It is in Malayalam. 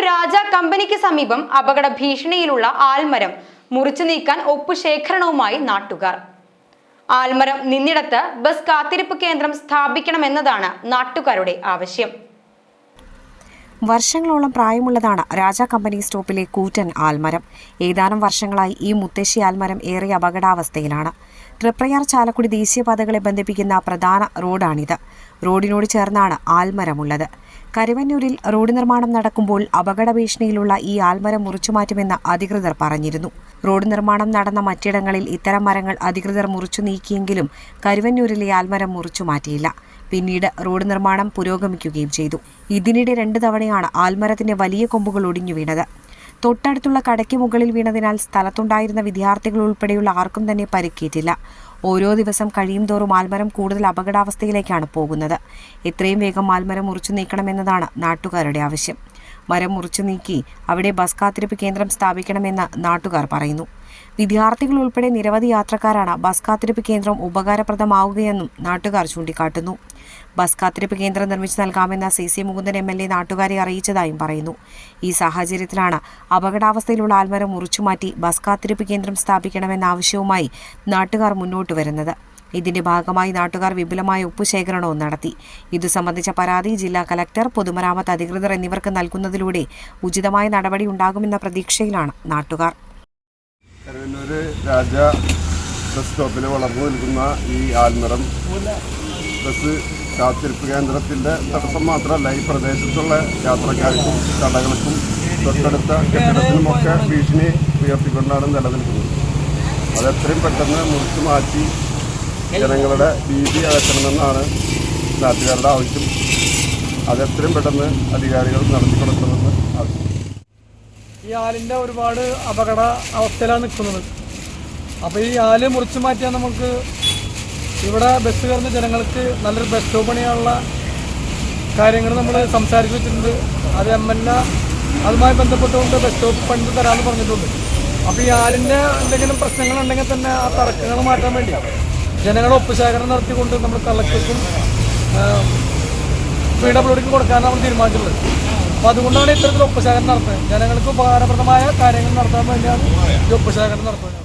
രാജ കമ്പനിക്ക് സമീപം അപകട ഭീഷണിയിലുള്ള ആൽമരം മുറിച്ചു നീക്കാൻ ഒപ്പുശേഖരണവുമായി നാട്ടുകാർ. ആൽമരം നിന്നിടത്ത് ബസ് കാത്തിരിപ്പ് കേന്ദ്രം സ്ഥാപിക്കണമെന്നതാണ് നാട്ടുകാരുടെ ആവശ്യം. വർഷങ്ങളോളം പ്രായമുള്ളതാണ് രാജ കമ്പനി സ്റ്റോപ്പിലെ കൂറ്റൻ ആൽമരം. ഏതാനും വർഷങ്ങളായി ഈ മുത്തശ്ശി ആൽമരം ഏറെ അപകടാവസ്ഥയിലാണ്. തൃപ്രയാർ ചാലക്കുടി ദേശീയപാതകളെ ബന്ധിപ്പിക്കുന്ന പ്രധാന റോഡാണിത്. റോഡിനോട് ചേർന്നാണ് ആൽമരമുള്ളത്. കരുവന്നൂരിൽ റോഡ് നിർമ്മാണം നടക്കുമ്പോൾ അപകട ഭീഷണിയിലുള്ള ഈ ആൽമരം മുറിച്ചുമാറ്റുമെന്ന് അധികൃതർ പറഞ്ഞിരുന്നു. റോഡ് നിർമ്മാണം നടന്ന മറ്റിടങ്ങളിൽ ഇത്തരം മരങ്ങൾ അധികൃതർ മുറിച്ചു നീക്കിയെങ്കിലും കരുവന്നൂരിലെ ആൽമരം മുറിച്ചുമാറ്റിയില്ല. പിന്നീട് റോഡ് നിർമ്മാണം പുരോഗമിക്കുകയും ചെയ്തു. ഇതിനിടെ 2 തവണയാണ് ആൽമരത്തിന്റെ വലിയ കൊമ്പുകൾ ഒടിഞ്ഞു വീണത്. തൊട്ടടുത്തുള്ള കടയ്ക്ക് മുകളിൽ വീണതിനാൽ സ്ഥലത്തുണ്ടായിരുന്ന വിദ്യാർത്ഥികൾ ഉൾപ്പെടെയുള്ള ആർക്കും തന്നെ പരിക്കേറ്റില്ല. ഓരോ ദിവസം കഴിയും തോറും ആൽമരം കൂടുതൽ അപകടാവസ്ഥയിലേക്കാണ് പോകുന്നത്. എത്രയും വേഗം ആൽമരം മുറിച്ചു നീക്കണമെന്നതാണ് നാട്ടുകാരുടെ ആവശ്യം. മരം മുറിച്ചു നീക്കി അവിടെ ബസ് കാത്തിരിപ്പ് കേന്ദ്രം സ്ഥാപിക്കണമെന്ന് നാട്ടുകാർ പറയുന്നു. വിദ്യാർത്ഥികൾ ഉൾപ്പെടെ നിരവധി യാത്രക്കാരാണ് ബസ് കാത്തിരിപ്പ് കേന്ദ്രം ഉപകാരപ്രദമാവുകയെന്നും നാട്ടുകാർ ചൂണ്ടിക്കാട്ടുന്നു. ബസ് കാത്തിരിപ്പ് കേന്ദ്രം നിർമ്മിച്ചു നൽകാമെന്ന CC മുകുന്ദൻ MLA നാട്ടുകാരെ അറിയിച്ചതായും പറയുന്നു. ഈ സാഹചര്യത്തിലാണ് അപകടാവസ്ഥയിലുള്ള ആൽമരം മുറിച്ചുമാറ്റി ബസ് കാത്തിരിപ്പ് കേന്ദ്രം സ്ഥാപിക്കണമെന്ന ആവശ്യവുമായി നാട്ടുകാർ മുന്നോട്ട് വരുന്നത്. ഇതിന്റെ ഭാഗമായി നാട്ടുകാർ വിപുലമായ ഒപ്പുശേഖരണവും നടത്തി. ഇതു സംബന്ധിച്ച പരാതി ജില്ലാ കലക്ടർ, പൊതുമരാമത്ത് അധികൃതർ എന്നിവർക്ക് നൽകുന്നതിലൂടെ ഉചിതമായ നടപടി ഉണ്ടാകുമെന്ന പ്രതീക്ഷയിലാണ് നാട്ടുകാർ. കരുവന്നൂര് രാജ ബസ് സ്റ്റോപ്പിൽ വളർന്നു നിൽക്കുന്ന ഈ ആൽമരം ബസ് കാത്തിരിപ്പ് കേന്ദ്രത്തിൻ്റെ തടസ്സം മാത്രമല്ല, ഈ പ്രദേശത്തുള്ള യാത്രക്കാർക്കും കടകൾക്കും തൊട്ടടുത്ത കെട്ടിടത്തിനുമൊക്കെ ഭീഷണി ഉയർത്തിക്കൊണ്ടാണ് നിലനിൽക്കുന്നത്. അതെത്രയും പെട്ടെന്ന് മുറിച്ചു മാറ്റി ജനങ്ങളുടെ ഭീതി അകറ്റണമെന്നാണ് നാട്ടുകാരുടെ ആവശ്യം. അതെത്രയും പെട്ടെന്ന് അധികാരികൾ നടത്തി കൊടുക്കണമെന്ന് ആവശ്യം. ഈ ആലിൻ്റെ ഒരുപാട് അപകട അവസ്ഥയിലാണ് നിൽക്കുന്നത്. അപ്പോൾ ഈ ആല് മുറിച്ചു മാറ്റിയാൽ നമുക്ക് ഇവിടെ ബസ് കയറുന്ന ജനങ്ങൾക്ക് നല്ലൊരു ബസ് സ്റ്റോപ്പ് പണിയാനുള്ള കാര്യങ്ങൾ നമ്മൾ സംസാരിച്ച് വെച്ചിട്ടുണ്ട്. അത് MLA അതുമായി ബന്ധപ്പെട്ടുകൊണ്ട് ബസ് സ്റ്റോപ്പ് പണി തരാമെന്ന് പറഞ്ഞിട്ടുണ്ട്. അപ്പോൾ ഈ ആലിൻ്റെ എന്തെങ്കിലും പ്രശ്നങ്ങളുണ്ടെങ്കിൽ തന്നെ ആ തർക്കങ്ങൾ മാറ്റാൻ വേണ്ടി ജനങ്ങളുടെ ഒപ്പുശേഖരണം നടത്തിക്കൊണ്ട് നമ്മൾ കളക്ടർക്കും PWDക്കും കൊടുക്കാനാണ് നമ്മൾ തീരുമാനിച്ചിട്ടുള്ളത്. അപ്പോൾ അതുകൊണ്ടാണ് ഇത്തരത്തിൽ ഒപ്പുശേഖരണം നടത്തുന്നത്. ജനങ്ങൾക്ക് ഉപകാരപ്രദമായ കാര്യങ്ങൾ നടത്താൻ വേണ്ടിയാണ് ഈ ഒപ്പുശേഖരണം നടത്തുന്നത്.